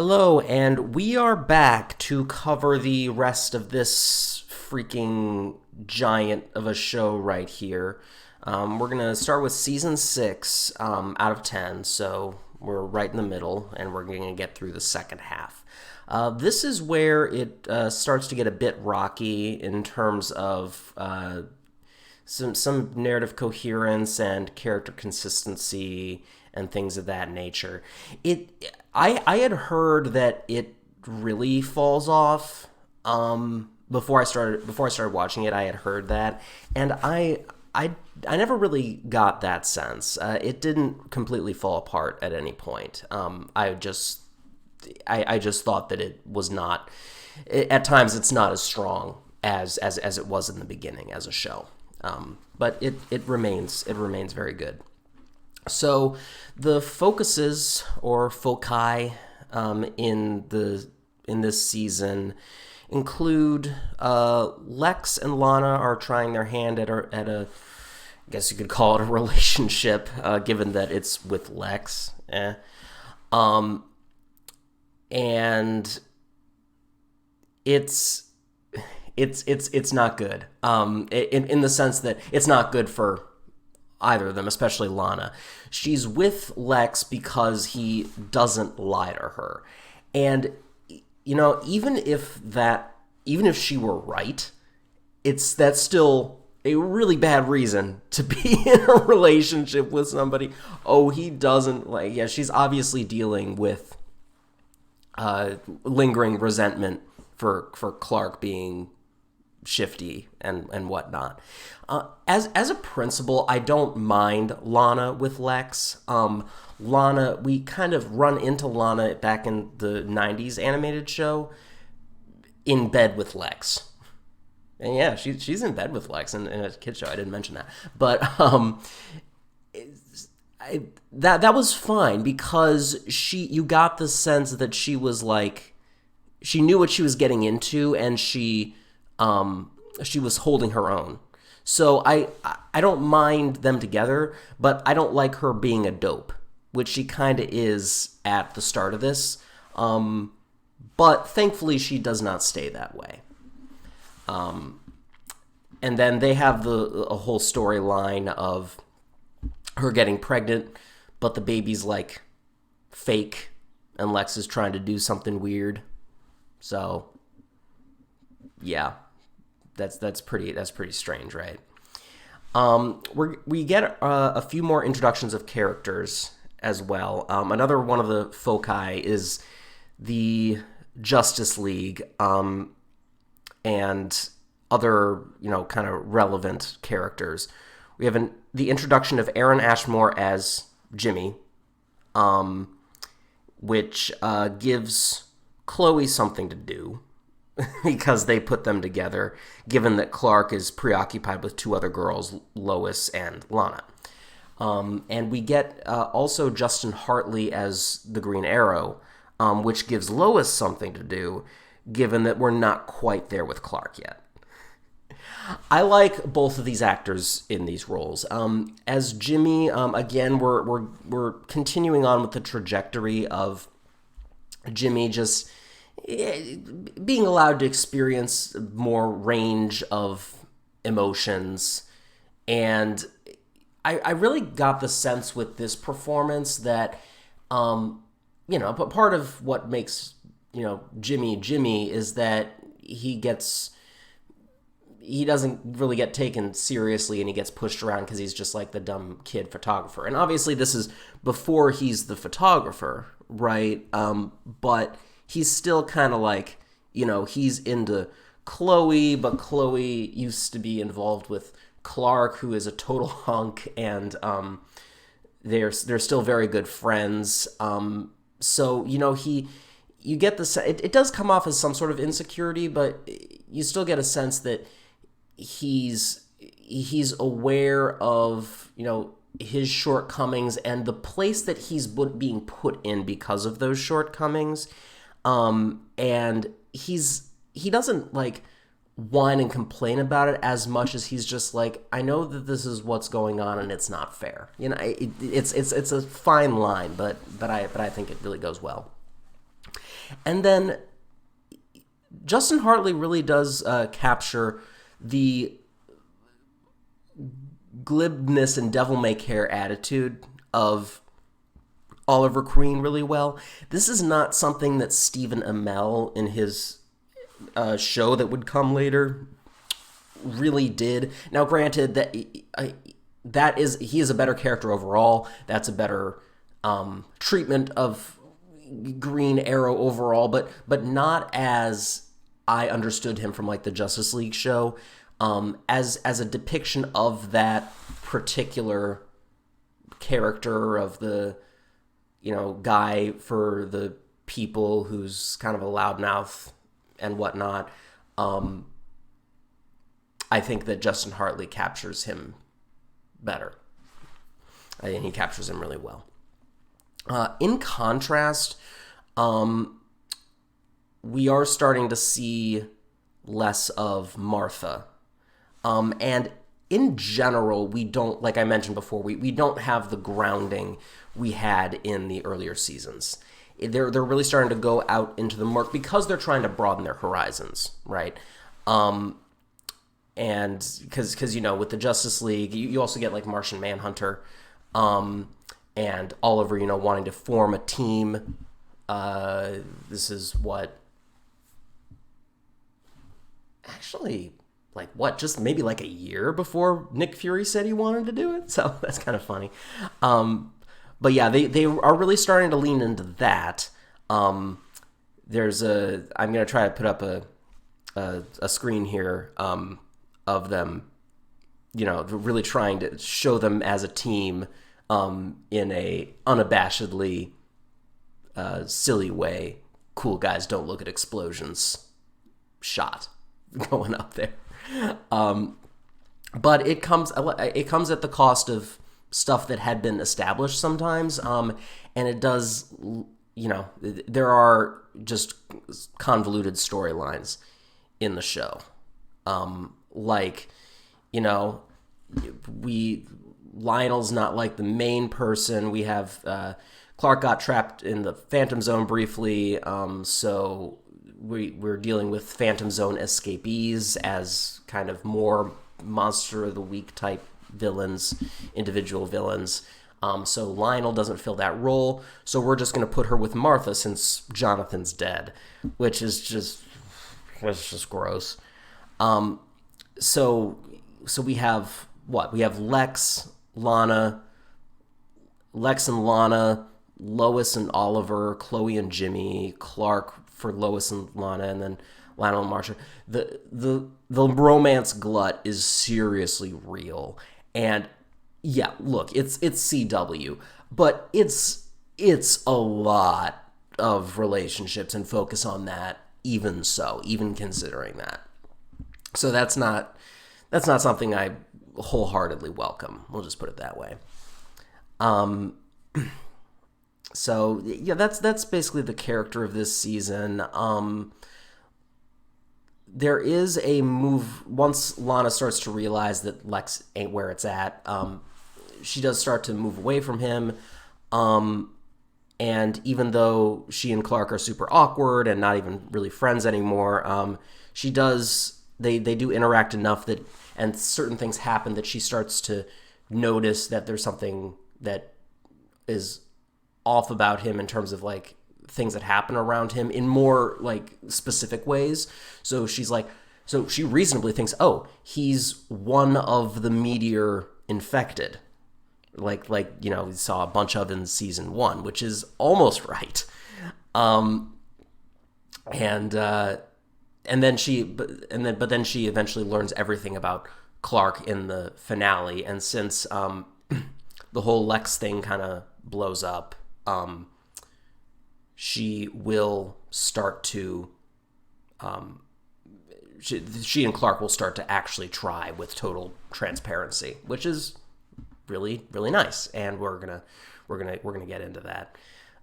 Hello, and we are back to cover the rest of this freaking giant of a show right here. We're going to start with season 6 out of 10, so we're right in the middle, and we're going to get through the second half. This is where it starts to get a bit rocky in terms of some narrative coherence and character consistency and things of that nature. I had heard that it really falls off. Before I started watching it, I had heard that, and I never really got that sense. It didn't completely fall apart at any point. I just thought that it was not. At times, it's not as strong as it was in the beginning as a show. But it remains very good. So the focuses or foci in this season include Lex and Lana are trying their hand at a I guess you could call it a relationship, given that it's with Lex. And it's not good. In the sense that it's not good for either of them, especially Lana. She's with Lex because he doesn't lie to her. And even if she were right, that's still a really bad reason to be in a relationship with somebody. Oh, he doesn't she's obviously dealing with lingering resentment for Clark being shifty and whatnot. As a principle, I don't mind Lana with Lex. Lana, we kind of run into Lana back in the 90s animated show in bed with Lex. And yeah, she's in bed with Lex in a kid show. I didn't mention that. But that was fine because you got the sense that she was she knew what she was getting into, and she was holding her own. So I don't mind them together, but I don't like her being a dope, which she kind of is at the start of this. But thankfully, she does not stay that way. And then they have a whole storyline of her getting pregnant, but the baby's fake, and Lex is trying to do something weird. So, yeah, that's pretty strange, right? We get a few more introductions of characters as well. Another one of the foci is the Justice League, and other kind of relevant characters. We have the introduction of Aaron Ashmore as Jimmy, which gives Chloe something to do because they put them together, given that Clark is preoccupied with two other girls, Lois and Lana. And we get also Justin Hartley as the Green Arrow, which gives Lois something to do, given that we're not quite there with Clark yet. I like both of these actors in these roles. As Jimmy, again, we're continuing on with the trajectory of Jimmy just being allowed to experience more range of emotions. And I really got the sense with this performance that, but part of what makes, Jimmy is that he doesn't really get taken seriously, and he gets pushed around because he's just like the dumb kid photographer. And obviously this is before he's the photographer, right? But he's still kind of he's into Chloe, but Chloe used to be involved with Clark, who is a total hunk, and they're still very good friends. So, you get it does come off as some sort of insecurity, but you still get a sense that he's aware of his shortcomings and the place that he's being put in because of those shortcomings, and he doesn't whine and complain about it as much as he's just I know that this is what's going on and it's not fair. It's a fine line, but I think it really goes well. And then Justin Hartley really does capture the glibness and devil-may-care attitude of Oliver Queen really well. This is not something that Stephen Amell in his show that would come later really did. Now, granted, he is a better character overall. That's a better treatment of Green Arrow overall, but not as I understood him from like the Justice League show, as a depiction of that particular character of the guy for the people who's kind of a loudmouth and whatnot. I think that Justin Hartley captures him better. I think he captures him really well. In contrast, we are starting to see less of Martha. And in general, we don't, like I mentioned before, we don't have the grounding we had in the earlier seasons. They're really starting to go out into the mark because they're trying to broaden their horizons, right? And because with the Justice League, you also get like Martian Manhunter, and Oliver, wanting to form a team. This is just maybe like a year before Nick Fury said he wanted to do it. So that's kind of funny. But yeah, they are really starting to lean into that. I'm going to try to put up a screen here, of them, really trying to show them as a team, in a unabashedly, silly way. Cool guys don't look at explosions shot going up there. But it comes at the cost of stuff that had been established sometimes. And it does, there are just convoluted storylines in the show. Lionel's not like the main person. We have, Clark got trapped in the Phantom Zone briefly. So we're dealing with Phantom Zone escapees as kind of more Monster of the Week type villains, individual villains. So Lionel doesn't fill that role. So we're just going to put her with Martha since Jonathan's dead, which is just gross. So we have what? We have Lex and Lana, Lois and Oliver, Chloe and Jimmy, Clark for Lois and Lana, and then Lionel and Marsha. The romance glut is seriously real. And yeah, look, it's CW, but it's a lot of relationships and focus on that, even considering that. So that's not something I wholeheartedly welcome. We'll just put it that way. So yeah, that's basically the character of this season. There is a move once Lana starts to realize that Lex ain't where it's at. She does start to move away from him. And even though she and Clark are super awkward and not even really friends anymore, they do interact enough that, and certain things happen that she starts to notice that there's something that is off about him in terms of like things that happen around him in more like specific ways. So she reasonably thinks, oh, he's one of the meteor infected. Like we saw a bunch of in season 1, which is almost right. But then she eventually learns everything about Clark in the finale. And since the whole Lex thing kind of blows up, she will start to she and Clark will start to actually try with total transparency, which is really, really nice. And we're gonna get into that.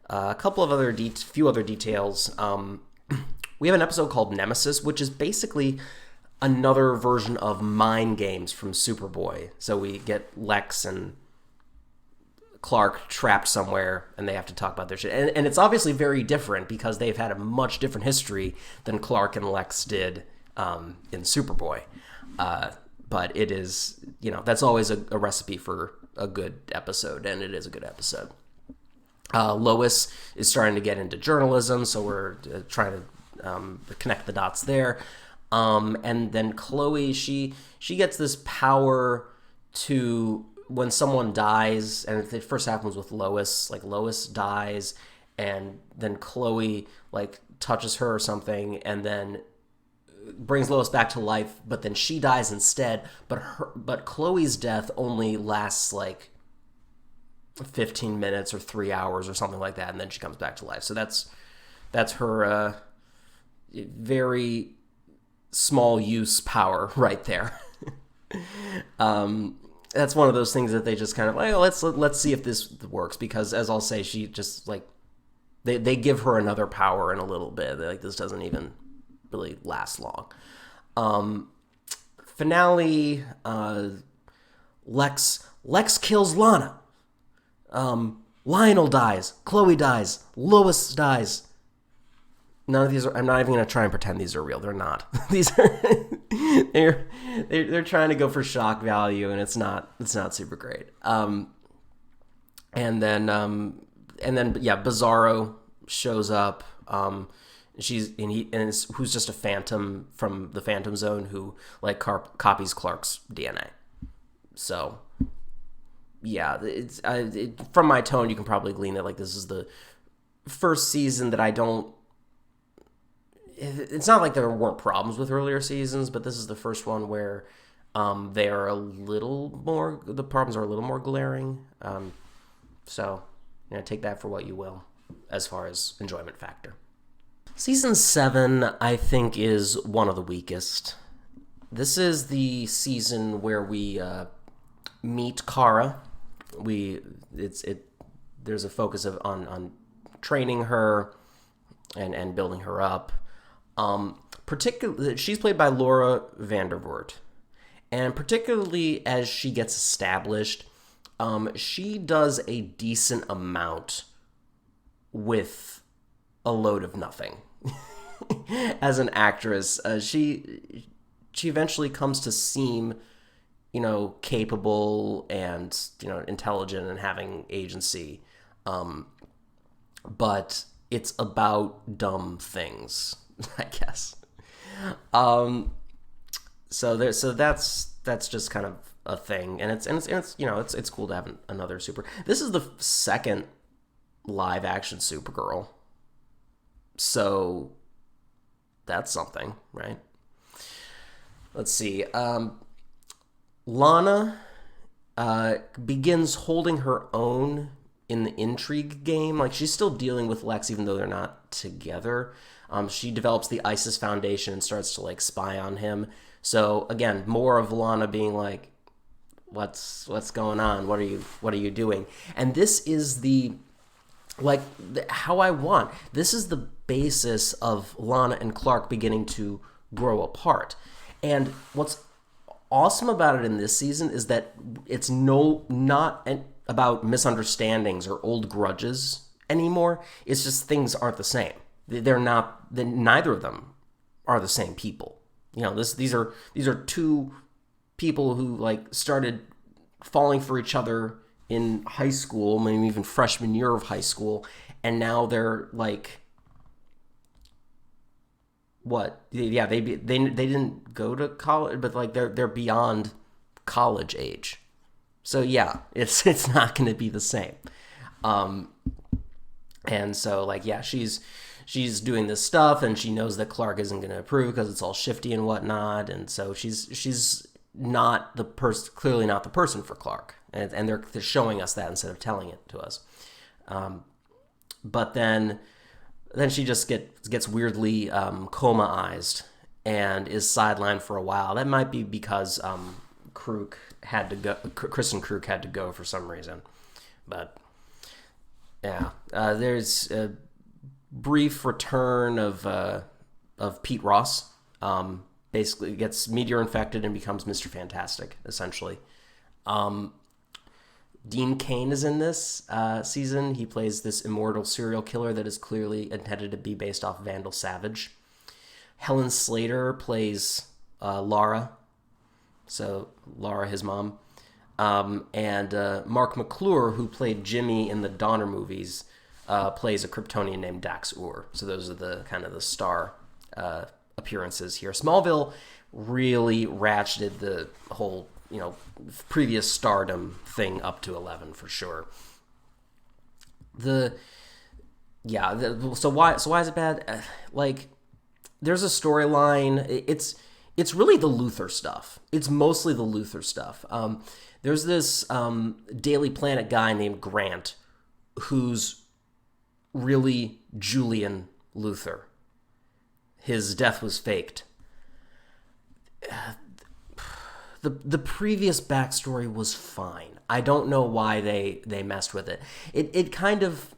A couple of few other details. We have an episode called Nemesis, which is basically another version of Mind Games from Superboy. So we get Lex and Clark trapped somewhere, and they have to talk about their shit. And it's obviously very different because they've had a much different history than Clark and Lex did in Superboy. But it is, that's always a recipe for a good episode, and it is a good episode. Lois is starting to get into journalism, so we're trying to connect the dots there. And then Chloe, she gets this power to, when someone dies, and it first happens with Lois, like Lois dies, and then Chloe like touches her or something, and then brings Lois back to life, but then she dies instead. But Chloe's death only lasts like 15 minutes or 3 hours or something like that, and then she comes back to life. So that's her very small use power right there. That's one of those things that they just kind of like, oh, let's see if this works, because as I'll say, she just like they give her another power in a little bit. They're like, this doesn't even really last long. Finale, Lex kills Lana. Lionel dies. Chloe dies. Lois dies. None of these are. I'm not even going to try and pretend these are real. They're not. These are. they're trying to go for shock value, and it's not super great. And then Bizarro shows up. Who's just a phantom from the Phantom Zone who like copies Clark's DNA. So yeah, from my tone you can probably glean that like this is the first season that I don't. It's not like there weren't problems with earlier seasons, but this is the first one where they are a little more. The problems are a little more glaring. So take that for what you will, as far as enjoyment factor. Season 7, I think, is one of the weakest. This is the season where we meet Kara. There's a focus on training her and building her up. Particularly, she's played by Laura Vandervoort, and particularly as she gets established, she does a decent amount with a load of nothing. As an actress, she eventually comes to seem, capable and intelligent and having agency, but it's about dumb things, I guess. So that's just kind of a thing, and it's cool to have another super. This is the second live action Supergirl. So that's something, right? Let's see. Lana begins holding her own in the intrigue game. Like, she's still dealing with Lex even though they're not together. She develops the ISIS Foundation and starts to like spy on him. So again, more of Lana being like, what's going on? What are you doing? And this is how I want. This is the basis of Lana and Clark beginning to grow apart. And what's awesome about it in this season is that it's not about misunderstandings or old grudges anymore. It's just things aren't the same. They're not. Neither of them are the same people. These are two people who like started falling for each other in high school, maybe even freshman year of high school, and now they're like, what? Yeah, they didn't go to college, but like they're beyond college age. So yeah, it's not going to be the same. And so like yeah, she's doing this stuff, and she knows that Clark isn't going to approve because it's all shifty and whatnot, and so she's not the person, clearly not the person for Clark, and they're showing us that instead of telling it to us. But then she just gets weirdly coma-ized and is sidelined for a while. That might be because Kristen Kruk had to go for some reason. But yeah, there's a brief return of Pete Ross. Basically gets meteor infected and becomes Mr. Fantastic, essentially. Dean Cain is in this season. He plays this immortal serial killer that is clearly intended to be based off Vandal Savage. Helen Slater plays Laura, so Laura, his mom. And Mark McClure, who played Jimmy in the Donner movies, plays a Kryptonian named Dax Ur. So those are the kind of the star appearances here. Smallville really ratcheted the whole, previous stardom thing up to 11 for sure. So why is it bad? There's a storyline. It's really the Luthor stuff. It's mostly the Luthor stuff. There's this Daily Planet guy named Grant who's really Julian Luthor. His death was faked. The previous backstory was fine. I don't know why they messed with it. It kind of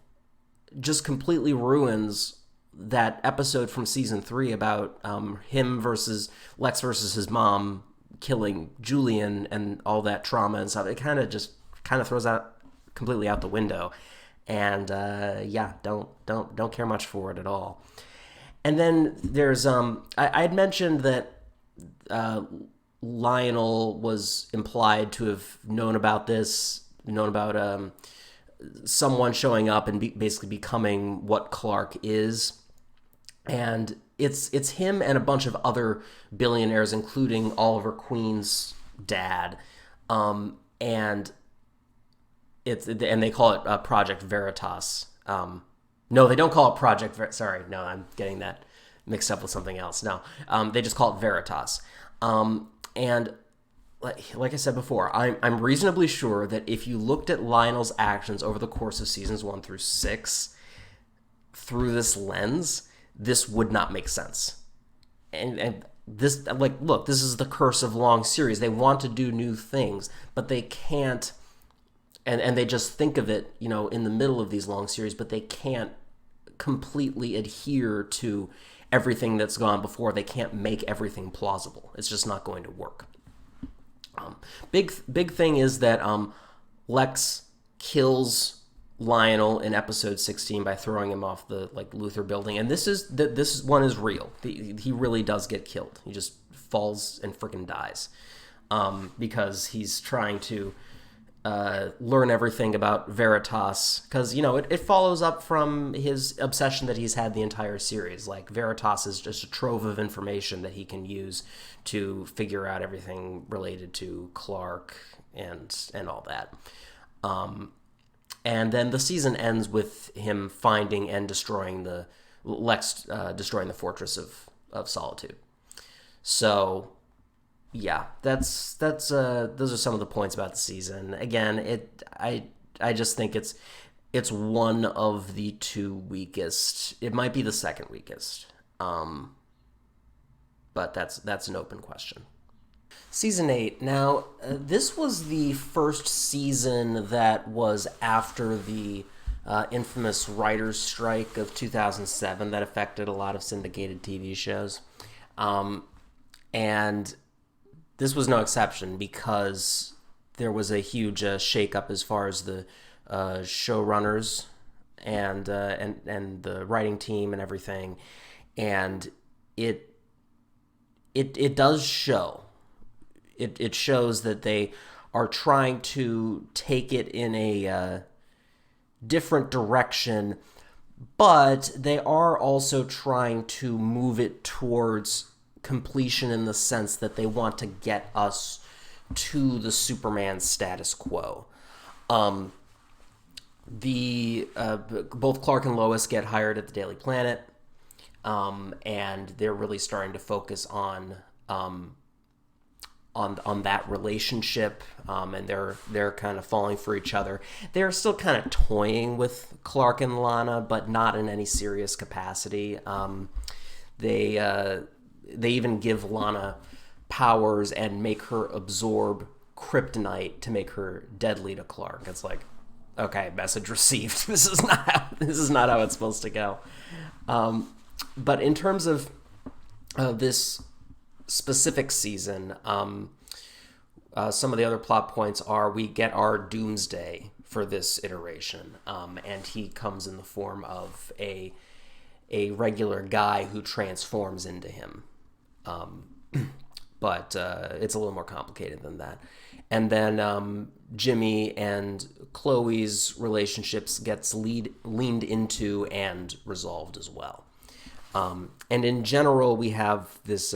just completely ruins that episode from season 3 about him versus Lex versus his mom killing Julian and all that trauma and stuff. It kind of throws that completely out the window, and don't care much for it at all. And then there's I had mentioned that Lionel was implied to have known about someone showing up and basically becoming what Clark is. And it's him and a bunch of other billionaires, including Oliver Queen's dad, and they call it Project Veritas. No, they don't call it Project. Sorry, no, I'm getting that mixed up with something else. No, they just call it Veritas. And like I said before, I'm reasonably sure that if you looked at Lionel's actions over the course of seasons 1 through 6 through this lens, this would not make sense. And this, look, this is the curse of long series. They want to do new things, but they can't, and they just think of it, in the middle of these long series, but they can't completely adhere to everything that's gone before. They can't make everything plausible. It's just not going to work. Big thing is that Lex kills Lionel in episode 16 by throwing him off the Luthor building, and this one is real. He really does get killed. He just falls and freaking dies because he's trying to learn everything about Veritas, because it follows up from his obsession that he's had the entire series. Veritas is just a trove of information that he can use to figure out everything related to Clark and all that. And then the season ends with him finding and destroying Lex destroying the Fortress of Solitude. So yeah, that's those are some of the points about the season. Again, I just think it's one of the 2 weakest. It might be the second weakest, but that's an open question. Season 8. Now, this was the first season that was after the infamous writer's strike of 2007 that affected a lot of syndicated TV shows, and this was no exception because there was a huge shakeup as far as the showrunners and the writing team and everything, and it does show. It shows that they are trying to take it in a different direction, but they are also trying to move it towards completion in the sense that they want to get us to the Superman status quo. Both Clark and Lois get hired at the Daily Planet, and they're really starting to focus on that relationship, and they're kind of falling for each other. They're still kind of toying with Clark and Lana, but not in any serious capacity. They even give Lana powers and make her absorb kryptonite to make her deadly to Clark. It's like, okay, message received. This is not how it's supposed to go. But in terms of this specific season, Some of the other plot points are we get our Doomsday for this iteration, and he comes in the form of a regular guy who transforms into him. But it's a little more complicated than that. And then Jimmy and Chloe's relationships gets leaned into and resolved as well. And in general, we have this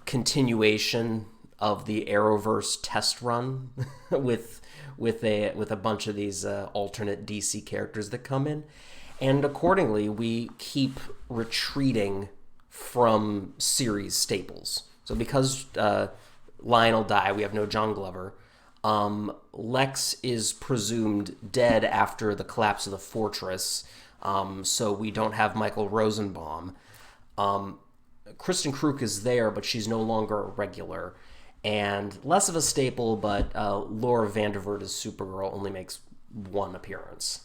continuation of the Arrowverse test run with a bunch of these alternate DC characters that come in, and accordingly, we keep retreating from series staples. So because Lionel died, we have no John Glover. Lex is presumed dead after the collapse of the fortress, so we don't have Michael Rosenbaum. Kristen Kruk is there, but she's no longer a regular. And less of a staple, but Laura Vandervoort as Supergirl only makes one appearance.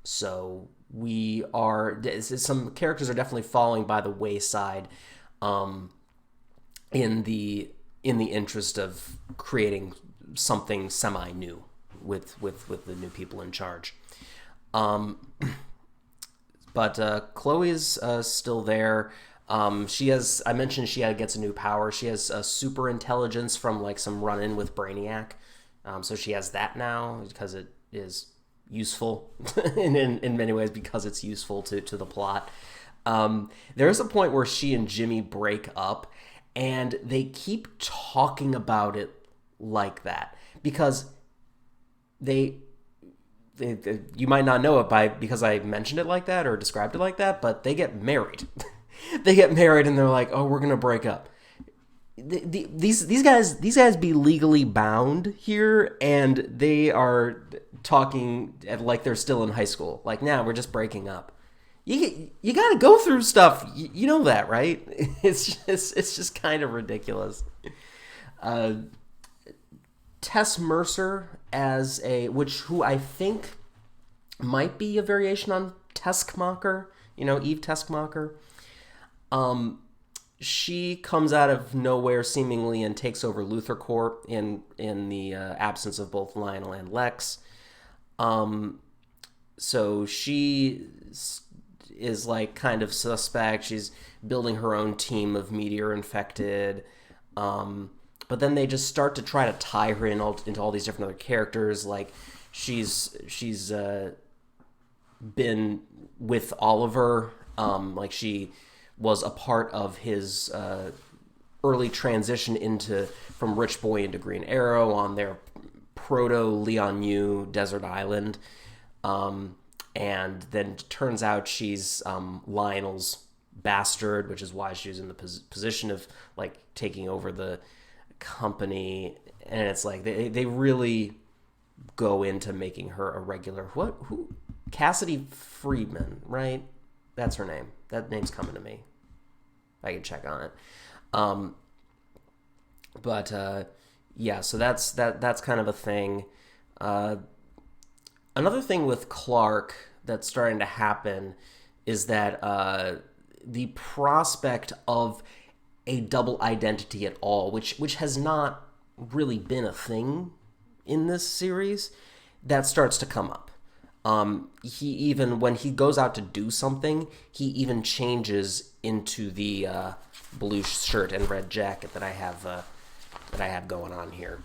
So we are... Some characters are definitely falling by the wayside in the interest of creating something semi-new with the new people in charge. But Chloe is still there. She has... I mentioned she gets a new power. She has super intelligence from like some run-in with Brainiac. So she has that now because it is useful in many ways, because it's useful to the plot. There's a point where she and Jimmy break up, and they keep talking about it like that because you might not know it because I mentioned it like that or described it like that, but they get married. They get married and they're like, "Oh, we're gonna break up." These guys be legally bound here, and they are talking like they're still in high school. Like, now we're just breaking up. You got to go through stuff. You know that, right? It's just kind of ridiculous. Tess Mercer as who I think might be a variation on Teskmacher. Eve Teskmacher. She comes out of nowhere seemingly and takes over Luthor Corp in the absence of both Lionel and Lex. So she is like kind of suspect. She's building her own team of Meteor infected. But then they just start to try to tie her into all these different other characters. Like she's been with Oliver. Like she was a part of his early transition from Rich Boy into Green Arrow on their proto-Lian Desert Island. And then it turns out she's Lionel's bastard, which is why she was in the position of like taking over the company. And it's like they really go into making her a regular... Who? Cassidy Friedman, right? That's her name. That name's coming to me. I can check on it. Yeah, so that's kind of a thing. Another thing with Clark that's starting to happen is that the prospect of a double identity at all, which has not really been a thing in this series, that starts to come up. He even, when he goes out to do something, he even changes into the blue shirt and red jacket that I have going on here.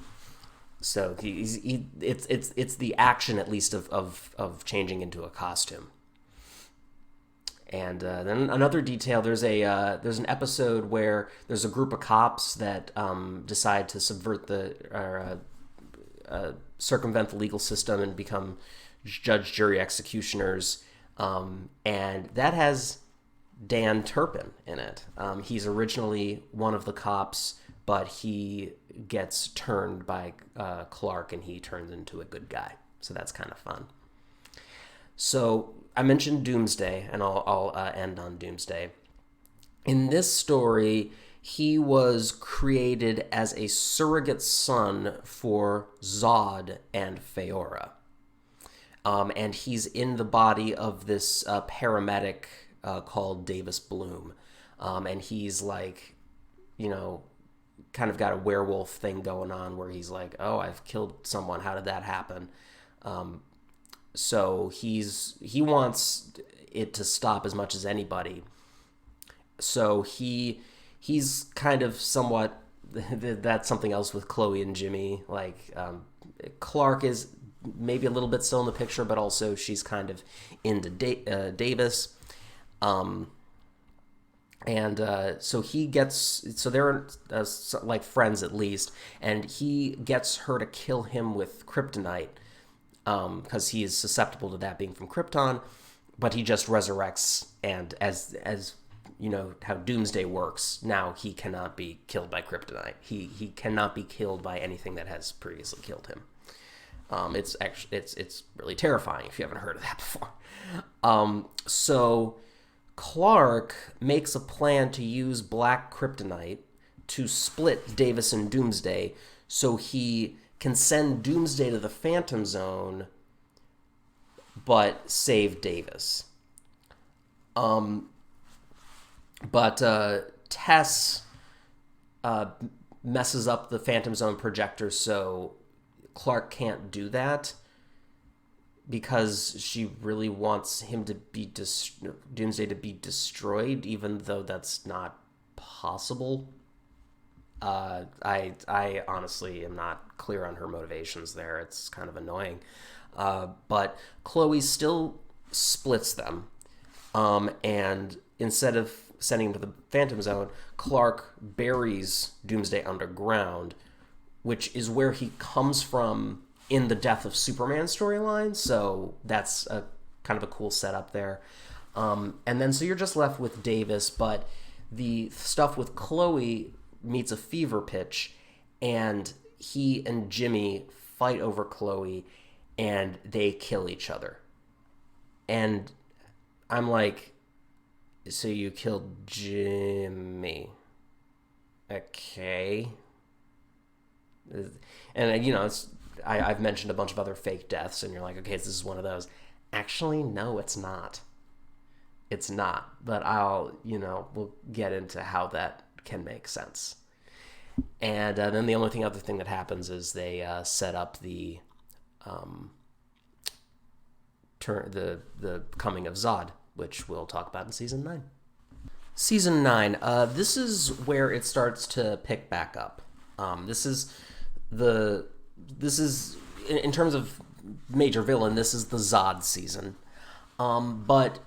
So it's the action, at least, of changing into a costume. And then another detail: there's an episode where there's a group of cops that decide to circumvent the legal system and become judge, jury, executioners, and that has Dan Turpin in it. He's originally one of the cops, but he gets turned by Clark, and he turns into a good guy. So that's kind of fun. So I mentioned Doomsday, and I'll end on Doomsday. In this story, he was created as a surrogate son for Zod and Feora. And he's in the body of this paramedic called Davis Bloom. And he's like, kind of got a werewolf thing going on where he's like, oh, I've killed someone. How did that happen? So he wants it to stop as much as anybody. So he's kind of somewhat that's something else with Chloe and Jimmy. Like Clark is maybe a little bit still in the picture, but also she's kind of into Davis. So he gets, so they're like friends at least, and he gets her to kill him with kryptonite because he is susceptible to that being from Krypton, but he just resurrects, and as you know how Doomsday works, now he cannot be killed by kryptonite. He cannot be killed by anything that has previously killed him. It's really terrifying if you haven't heard of that before. So Clark makes a plan to use black kryptonite to split Davis and Doomsday so he can send Doomsday to the Phantom Zone but save Davis. But Tess messes up the Phantom Zone projector, so Clark can't do that because she really wants him to be Doomsday to be destroyed, even though that's not possible. I honestly am not clear on her motivations there. It's kind of annoying. But Chloe still splits them, and instead of sending him to the Phantom Zone, Clark buries Doomsday underground, which is where he comes from in the Death of Superman storyline. So that's a kind of a cool setup there. And then so you're just left with Davis, but the stuff with Chloe meets a fever pitch, and he and Jimmy fight over Chloe, and they kill each other. And I'm like, so you killed Jimmy. Okay. And, you know, I've mentioned a bunch of other fake deaths, and you're like, okay, this is one of those. Actually, no, it's not. It's not. But we'll get into how that can make sense. And then the only other thing that happens is they set up the coming of Zod, which we'll talk about in Season 9. Season 9, this is where it starts to pick back up. This is in terms of major villain, this is the Zod season. But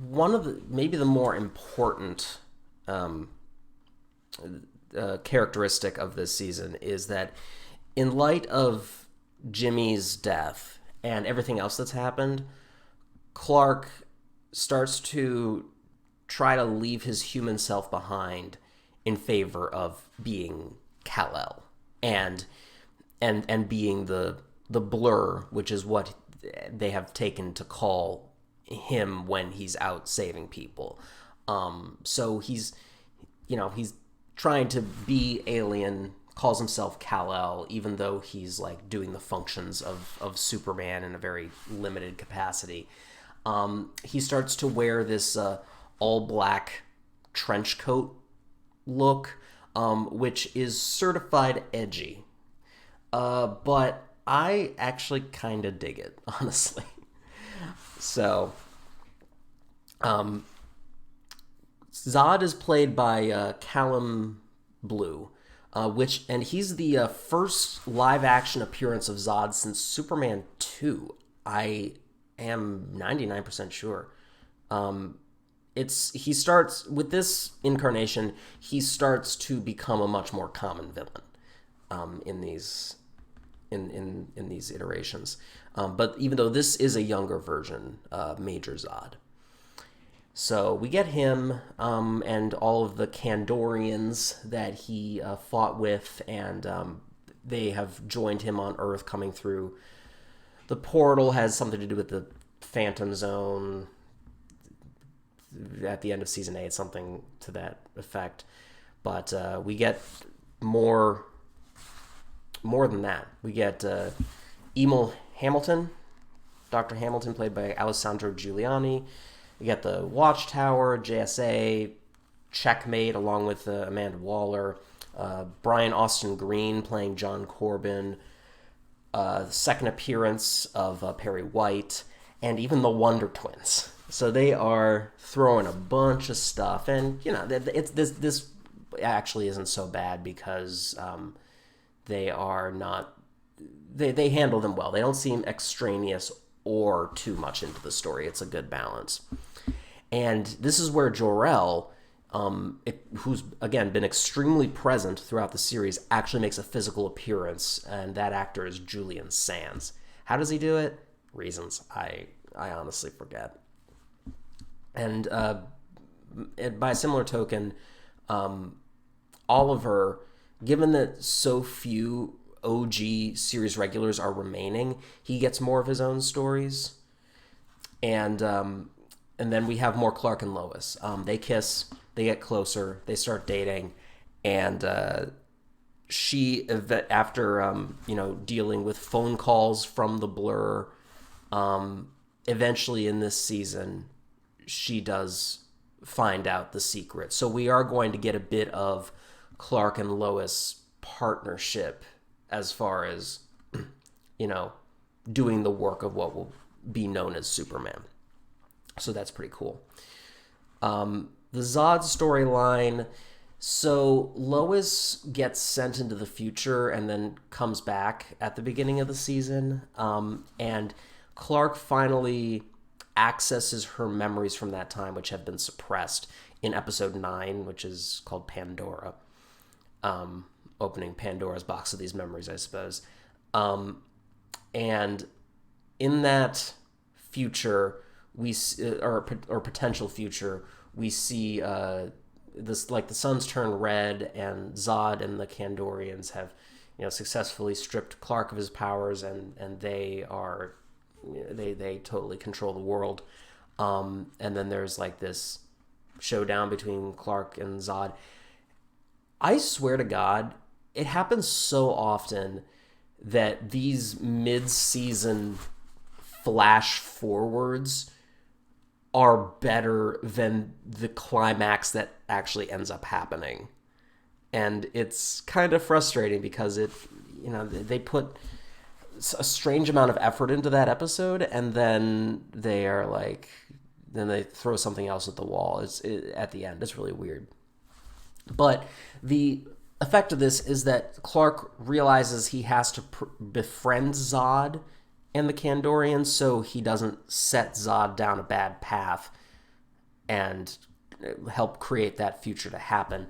one of maybe the more important characteristic of this season is that in light of Jimmy's death and everything else that's happened, Clark starts to try to leave his human self behind in favor of being Kal-El and being the Blur, which is what they have taken to call him when he's out saving people. So he's trying to be alien, calls himself Kal-El, even though he's like doing the functions of Superman in a very limited capacity. He starts to wear this all-black trench coat look, which is certified edgy. But I actually kind of dig it, honestly. So, Zod is played by Callum Blue, and he's the first live-action appearance of Zod since Superman 2. I am 99% sure. He starts with this incarnation. He starts to become a much more common villain in these iterations. But even though this is a younger version, Major Zod. So we get him and all of the Kandorians that he fought with, and they have joined him on Earth coming through. The portal has something to do with the Phantom Zone. At the end of Season 8, something to that effect. But we get more than that. We get Emil Hamilton, Dr. Hamilton, played by Alessandro Giuliani. We get the Watchtower, JSA, Checkmate, along with Amanda Waller. Brian Austin Green playing John Corbin, the second appearance of Perry White, and even the Wonder Twins. So they are throwing a bunch of stuff, and it's this actually isn't so bad because they are not they handle them well. They don't seem extraneous or too much into the story. It's a good balance. And this is where Jor-El, who's, again, been extremely present throughout the series, actually makes a physical appearance, and that actor is Julian Sands. How does he do it? Reasons. I honestly forget. And by a similar token, Oliver, given that so few OG series regulars are remaining, he gets more of his own stories. And then we have more Clark and Lois. They kiss, they get closer, they start dating, and she, after dealing with phone calls from the Blur, eventually in this season, she does find out the secret. So we are going to get a bit of Clark and Lois partnership as far as, doing the work of what will be known as Superman. So that's pretty cool. The Zod storyline. So Lois gets sent into the future and then comes back at the beginning of the season. And Clark finally accesses her memories from that time, which have been suppressed in episode 9, which is called Pandora. Opening Pandora's box of these memories, I suppose. And in that future, or potential future, we see this, like, the suns turn red, and Zod and the Kandorians have, successfully stripped Clark of his powers, and they are, they totally control the world. And then there's like this showdown between Clark and Zod. I swear to God, it happens so often that these mid-season flash forwards are better than the climax that actually ends up happening. And it's kind of frustrating because they put a strange amount of effort into that episode, and then then they throw something else at the wall. At the end. It's really weird. But the effect of this is that Clark realizes he has to befriend Zod and the Kandorians so he doesn't set Zod down a bad path and help create that future to happen.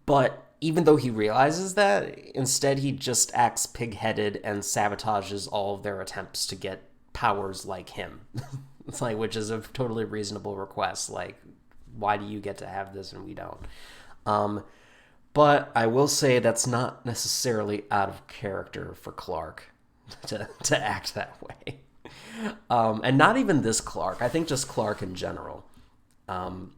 But even though he realizes that, instead he just acts pig-headed and sabotages all of their attempts to get powers like him. It's like, which is a totally reasonable request. Like, why do you get to have this and we don't? But I will say that's not necessarily out of character for Clark to act that way. And not even this Clark. I think just Clark in general. And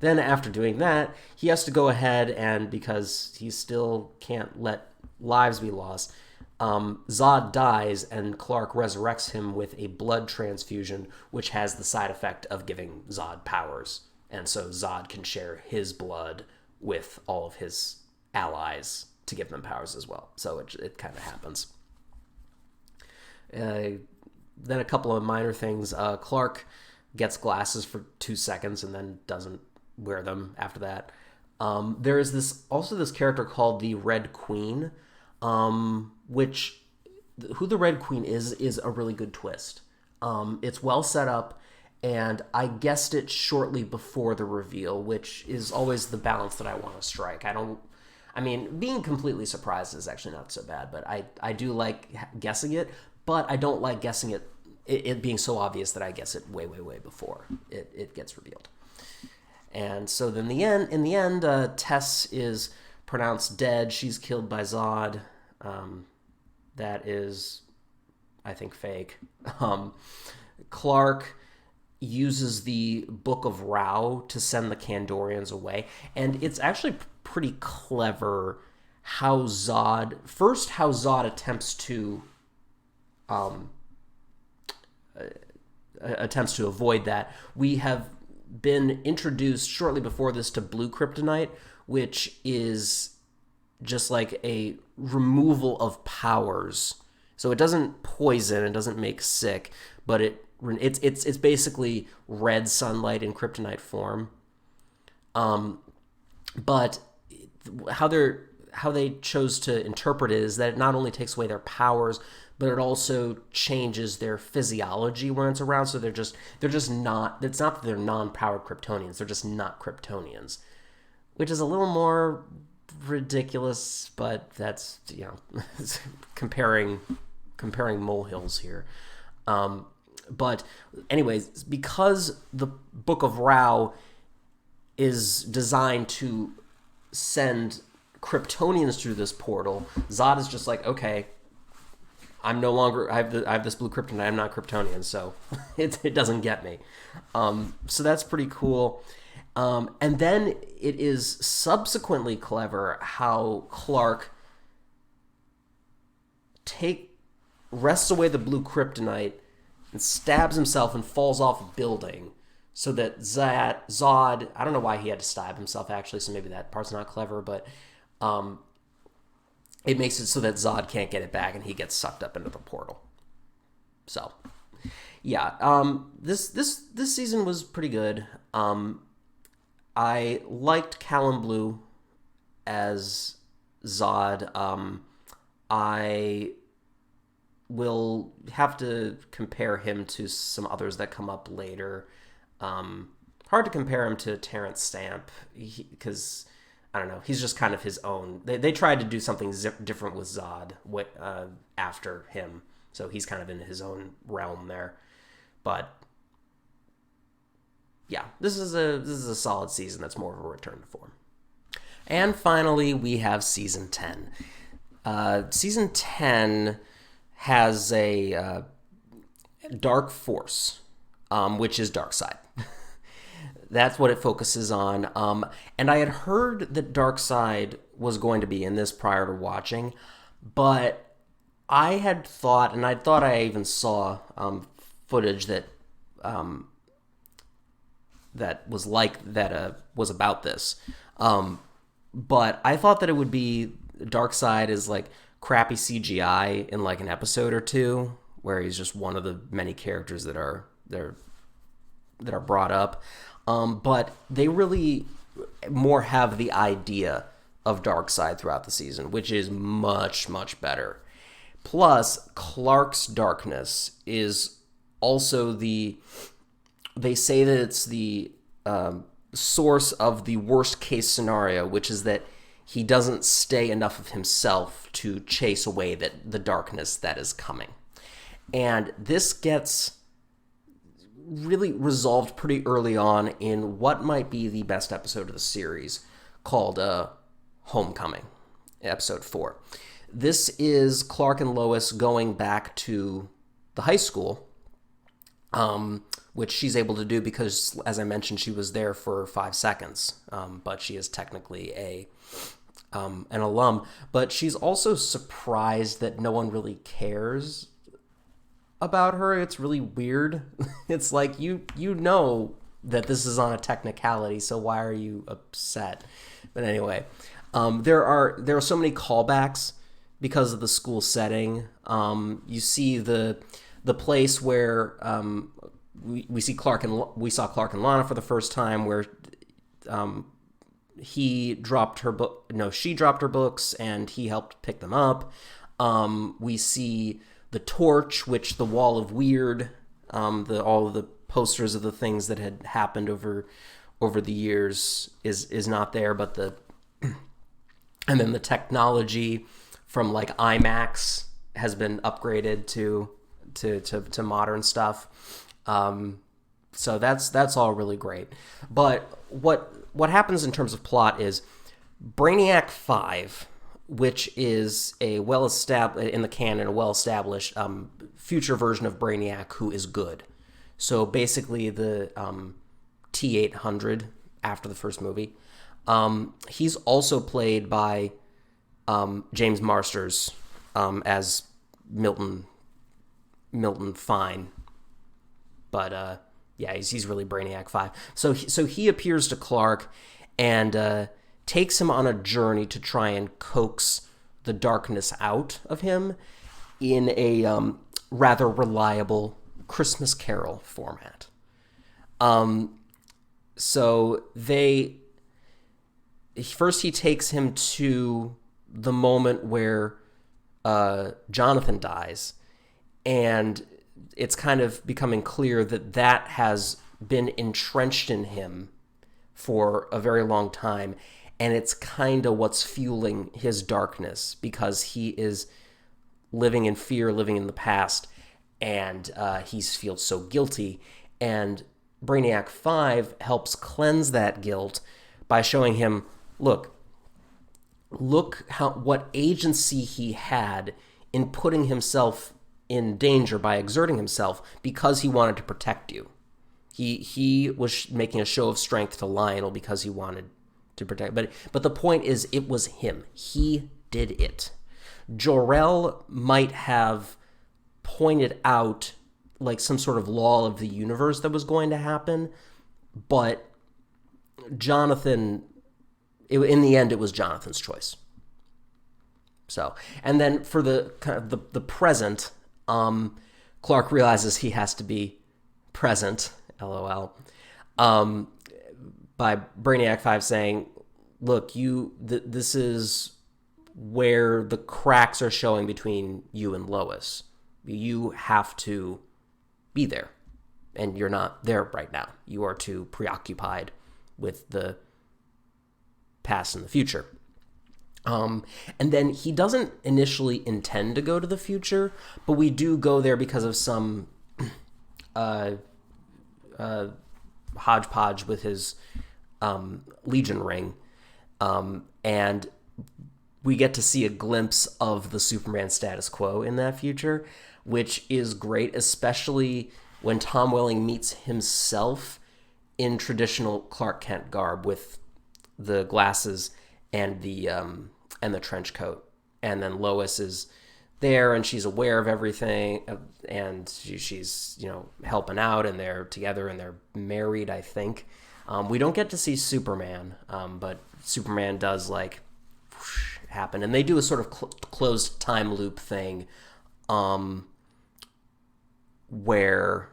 then after doing that, he has to go ahead and, because he still can't let lives be lost, Zod dies and Clark resurrects him with a blood transfusion, which has the side effect of giving Zod powers. And so Zod can share his blood with all of his allies to give them powers as well. So it kind of happens. Then a couple of minor things. Clark gets glasses for 2 seconds and then doesn't wear them after that. There is this character called the Red Queen, which who the Red Queen is a really good twist. It's well set up, and I guessed it shortly before the reveal, which is always the balance that I want to strike. Being completely surprised is actually not so bad, but I do like guessing it, but I don't like guessing it being so obvious that I guess it way, way, way before it gets revealed. And so then in the end, Tess is pronounced dead. She's killed by Zod. That is, I think, fake. Clark uses the Book of Rao to send the Kandorians away. And it's actually pretty clever how Zod attempts to avoid that. We have been introduced shortly before this to blue kryptonite, which is just like a removal of powers. So it doesn't poison, it doesn't make sick, but it's basically red sunlight in kryptonite form. But how they chose to interpret it is that it not only takes away their powers, but it also changes their physiology when it's around. So they're just not. It's not that they're non-powered Kryptonians. They're just not Kryptonians, which is a little more ridiculous. But that's comparing molehills here. But anyways, because the Book of Rao is designed to send Kryptonians through this portal, Zod is just like, okay, I'm no longer. I have this blue kryptonite. I'm not Kryptonian, so it doesn't get me. So that's pretty cool. And then it is subsequently clever how Clark wrests away the blue kryptonite and stabs himself and falls off a building. So that Zod, I don't know why he had to stab himself actually, so maybe that part's not clever, but it makes it so that Zod can't get it back and he gets sucked up into the portal. So, yeah, this season was pretty good. I liked Callum Blue as Zod. I will have to compare him to some others that come up later. Hard to compare him to Terrence Stamp because I don't know. He's just kind of his own. They tried to do something different with Zod after him, so he's kind of in his own realm there. But yeah, this is a solid season. That's more of a return to form. And finally, we have season 10. Season 10 has a dark force, which is Darkseid. That's what it focuses on. And I had heard that Darkseid was going to be in this prior to watching, but I had thought, and I thought I even saw footage that was about this. But I thought that it would be Darkseid is like crappy CGI in like an episode or two, where he's just one of the many characters that are brought up. But they really more have the idea of Darkseid throughout the season, which is much, much better. Plus, Clark's darkness is also they say that it's the source of the worst case scenario, which is that he doesn't stay enough of himself to chase away the darkness that is coming. And this gets really resolved pretty early on in what might be the best episode of the series, called Homecoming, episode 4. This is Clark and Lois going back to the high school, which she's able to do because, as I mentioned, she was there for 5 seconds, but she is technically an alum. But she's also surprised that no one really cares about her. It's really weird. It's like you know that this is on a technicality, so why are you upset? But anyway, there are so many callbacks because of the school setting. You see the place where we saw Clark and Lana for the first time, where she dropped her books and he helped pick them up. We see the torch, which the Wall of Weird, all of the posters of the things that had happened over the years is not there, but and then the technology from like IMAX has been upgraded to modern stuff. So that's all really great. But what happens in terms of plot is Brainiac 5, which is a well-established in the canon, a well-established future version of Brainiac who is good. So basically, the T-800 after the first movie. He's also played by James Marsters as Milton Fine, but Yeah, he's really Brainiac 5. So he appears to Clark and takes him on a journey to try and coax the darkness out of him in a rather reliable Christmas Carol format. So he takes him to the moment where Jonathan dies, and it's kind of becoming clear that has been entrenched in him for a very long time, and it's kind of what's fueling his darkness, because he is living in fear, living in the past, and he feels so guilty. And Brainiac 5 helps cleanse that guilt by showing him, look what agency he had in putting himself in danger by exerting himself because he wanted to protect you. He was making a show of strength to Lionel because he wanted to protect. But the point is, it was him. He did it. Jor-El might have pointed out like some sort of law of the universe that was going to happen, but Jonathan, in the end, it was Jonathan's choice. So, and then for the kind of the present, Clark realizes he has to be present, LOL, by Brainiac 5 saying, look, this is where the cracks are showing between you and Lois. You have to be there, and you're not there right now. You are too preoccupied with the past and the future. And then he doesn't initially intend to go to the future, but we do go there because of some hodgepodge with his Legion ring, and we get to see a glimpse of the Superman status quo in that future, which is great, especially when Tom Welling meets himself in traditional Clark Kent garb with the glasses and the trench coat. And then Lois is there, and she's aware of everything, and she's helping out, and they're together, and they're married, I think. We don't get to see Superman, but Superman does happen, and they do a sort of closed time loop thing, where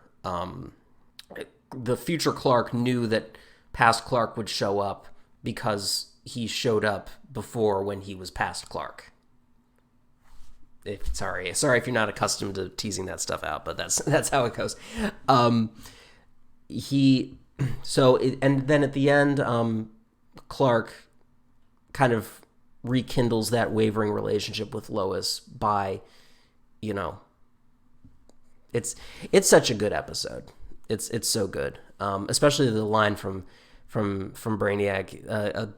the future Clark knew that past Clark would show up because he showed up before when he was past Clark. Sorry if you're not accustomed to teasing that stuff out, but that's how it goes. And then at the end, Clark kind of rekindles that wavering relationship with Lois by, it's such a good episode. It's so good, especially the line from Brainiac.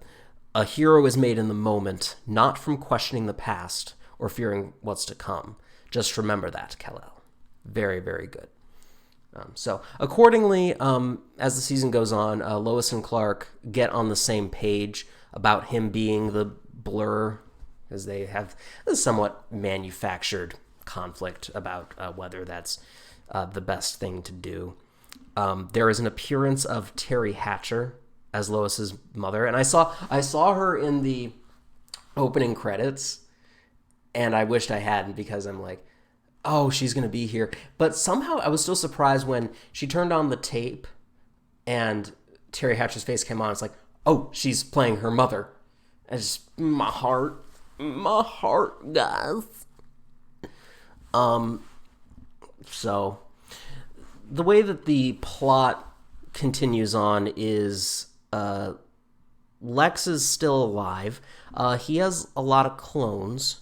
A hero is made in the moment, not from questioning the past or fearing what's to come. Just remember that, Kal-El. Very, very good. So accordingly, as the season goes on, Lois and Clark get on the same page about him being the Blur, because they have a somewhat manufactured conflict about whether that's the best thing to do. There is an appearance of Terry Hatcher as Lois's mother, and I saw her in the opening credits, and I wished I hadn't, because I'm like, oh, she's going to be here. But somehow I was still surprised when she turned on the tape and Terry Hatcher's face came on. It's like, oh, she's playing her mother. And my heart, guys. So the way that the plot continues on is Lex is still alive. He has a lot of clones.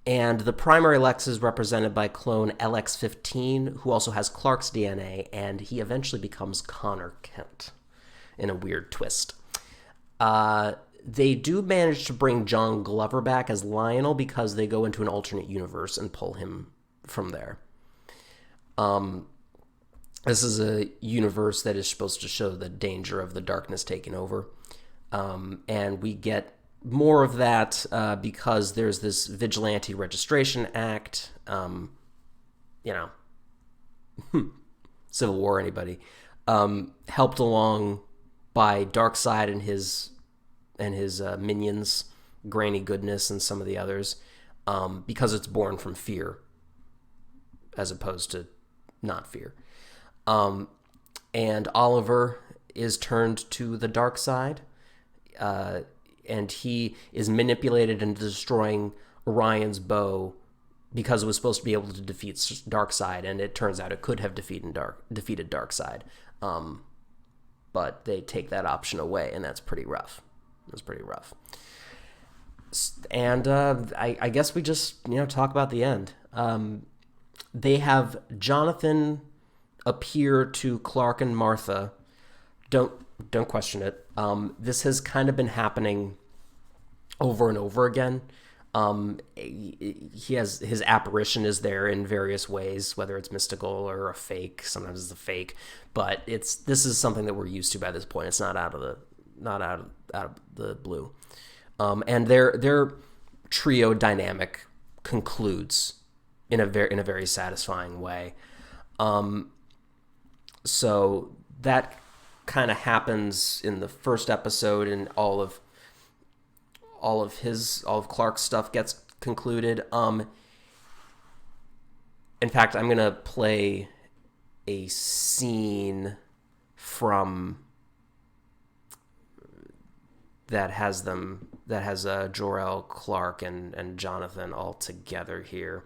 And the primary Lex is represented by clone LX-15, who also has Clark's DNA, and he eventually becomes Connor Kent in a weird twist. They do manage to bring John Glover back as Lionel because they go into an alternate universe and pull him from there. This is a universe that is supposed to show the danger of the darkness taking over. And we get more of that because there's this Vigilante Registration Act, Civil War, anybody. helped along by Darkseid and his minions, Granny Goodness and some of the others, because it's born from fear as opposed to not fear. And Oliver is turned to the dark side, and he is manipulated into destroying Orion's bow because it was supposed to be able to defeat Darkseid, and it turns out it could have defeated Darkseid. But they take that option away, and that's pretty rough. And I guess we just talk about the end. They have Jonathan appear to Clark and Martha. Don't question it. This has kind of been happening over and over again. His apparition is there in various ways, whether it's mystical or a fake. Sometimes it's a fake, but this is something that we're used to by this point. It's not out of the blue. And their trio dynamic concludes in a very satisfying way. So that kind of happens in the first episode, and all of Clark's stuff gets concluded. In fact, I'm gonna play a scene from that has Jor-El, Clark, and Jonathan all together here.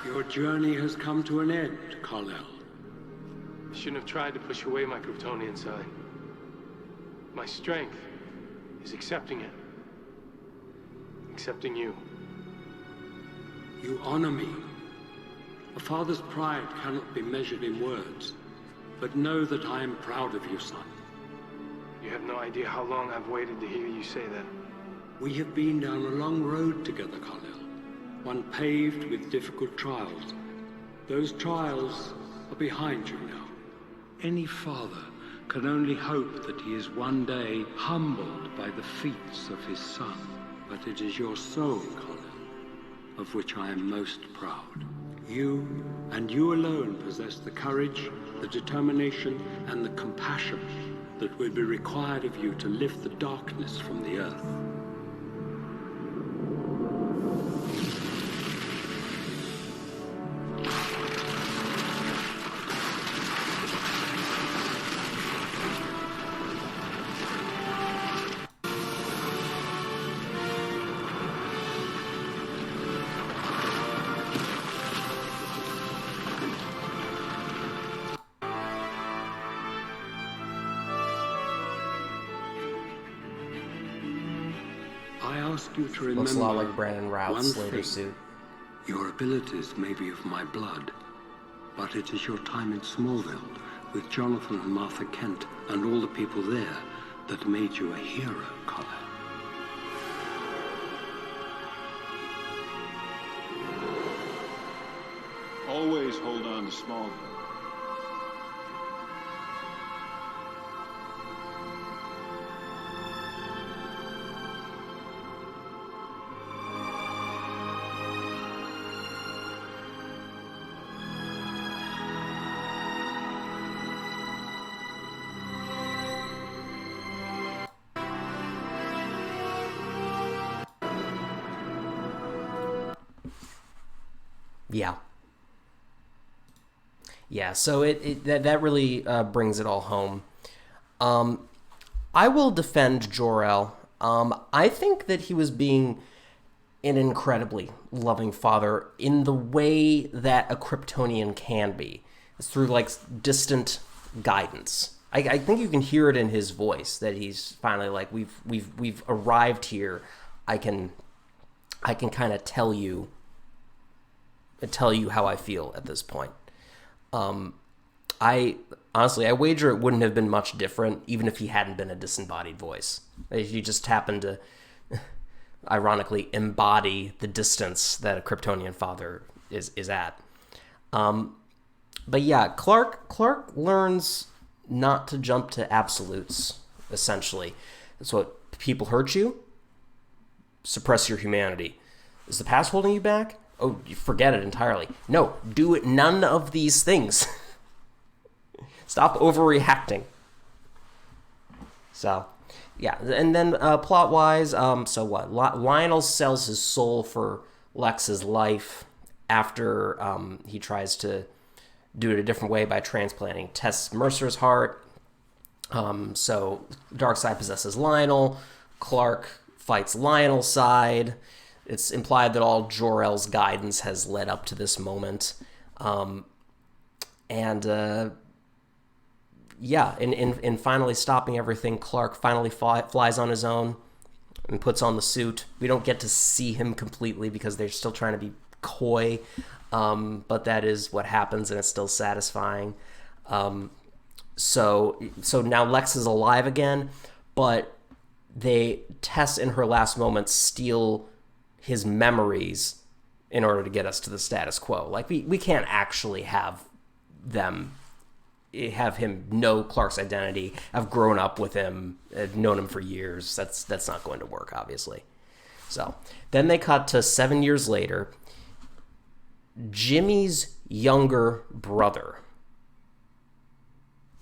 Your journey has come to an end, Kal-El. I shouldn't have tried to push away my Kryptonian side. My strength is accepting it. Accepting you. You honor me. A father's pride cannot be measured in words, but know that I am proud of you, son. You have no idea how long I've waited to hear you say that. We have been down a long road together, Kal-El. One paved with difficult trials. Those trials are behind you now. Any father can only hope that he is one day humbled by the feats of his son. But it is your soul, Kal-El, of which I am most proud. You, and you alone, possess the courage, the determination, and the compassion that will be required of you to lift the darkness from the earth. I ask you to remember Looks a lot like Brandon Routh's one later thing. suit. Your abilities may be of my blood, but it is your time in Smallville with Jonathan and Martha Kent and all the people there that made you a hero, Kal-El. Always hold on to Smallville. Yeah, so that really brings it all home. I will defend Jor-El. I think that he was being an incredibly loving father in the way that a Kryptonian can be. It's through like distant guidance. I think you can hear it in his voice that he's finally like, we've arrived here. I can kind of tell you how I feel at this point. I wager it wouldn't have been much different even if he hadn't been a disembodied voice. If he just happened to, ironically, embody the distance that a Kryptonian father is at. But yeah, Clark learns not to jump to absolutes, essentially. So people hurt you, suppress your humanity. Is the past holding you back? Oh, you forget it entirely. No, do it. None of these things. Stop overreacting. So, yeah. And then plot-wise, so what? Lionel sells his soul for Lex's life after he tries to do it a different way by transplanting Tess Mercer's heart. So Darkseid possesses Lionel. Clark fights Lionel's side. It's implied that all Jor-El's guidance has led up to this moment. In finally stopping everything, Clark finally flies on his own and puts on the suit. We don't get to see him completely because they're still trying to be coy, but that is what happens, and it's still satisfying. So now Lex is alive again, but Tess in her last moments steal his memories in order to get us to the status quo. Like, we can't actually have him know Clark's identity, have grown up with him, have known him for years. That's not going to work, obviously. So then they cut to 7 years later. Jimmy's younger brother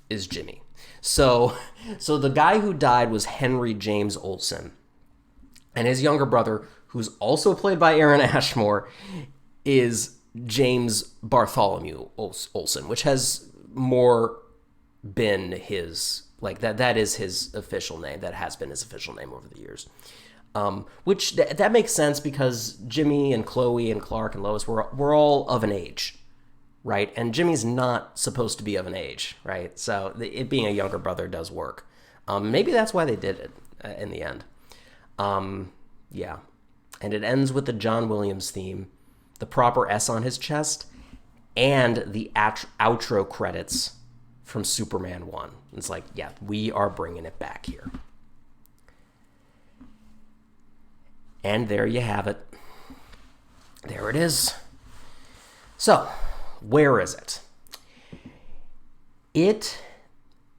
is Jimmy. So the guy who died was Henry James Olsen. And his younger brother, who's also played by Aaron Ashmore, is James Bartholomew Olsen, which has more been his, like, that is his official name. That has been his official name over the years. Which that makes sense because Jimmy and Chloe and Clark and Lois were all of an age, right? And Jimmy's not supposed to be of an age, right? So it being a younger brother does work. Maybe that's why they did it in the end. Yeah. And it ends with the John Williams theme, the proper S on his chest, and the outro credits from Superman 1. It's like, yeah, we are bringing it back here. And there you have it. There it is. So, where is it? It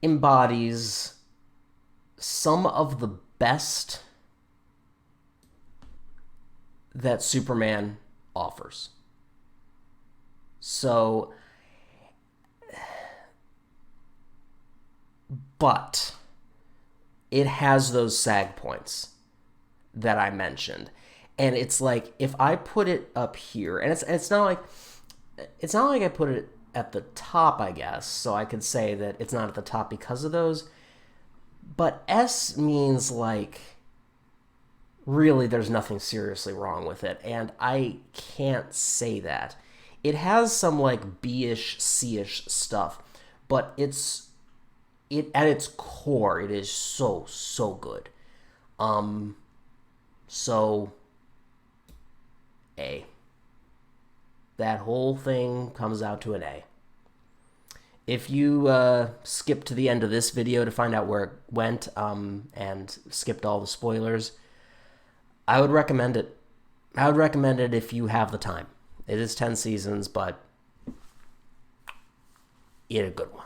embodies some of the best that Superman offers. So, but it has those sag points that I mentioned. And it's like, if I put it up here, and it's not like I put it at the top, I guess, so I could say that it's not at the top because of those, but S means, like, really there's nothing seriously wrong with it, and I can't say that. It has some, like, B-ish, C-ish stuff, but it at its core, it is so good. So, A. That whole thing comes out to an A. If you skip to the end of this video to find out where it went, and skipped all the spoilers, I would recommend it. I would recommend it if you have the time. It is 10 seasons, but it's a good one.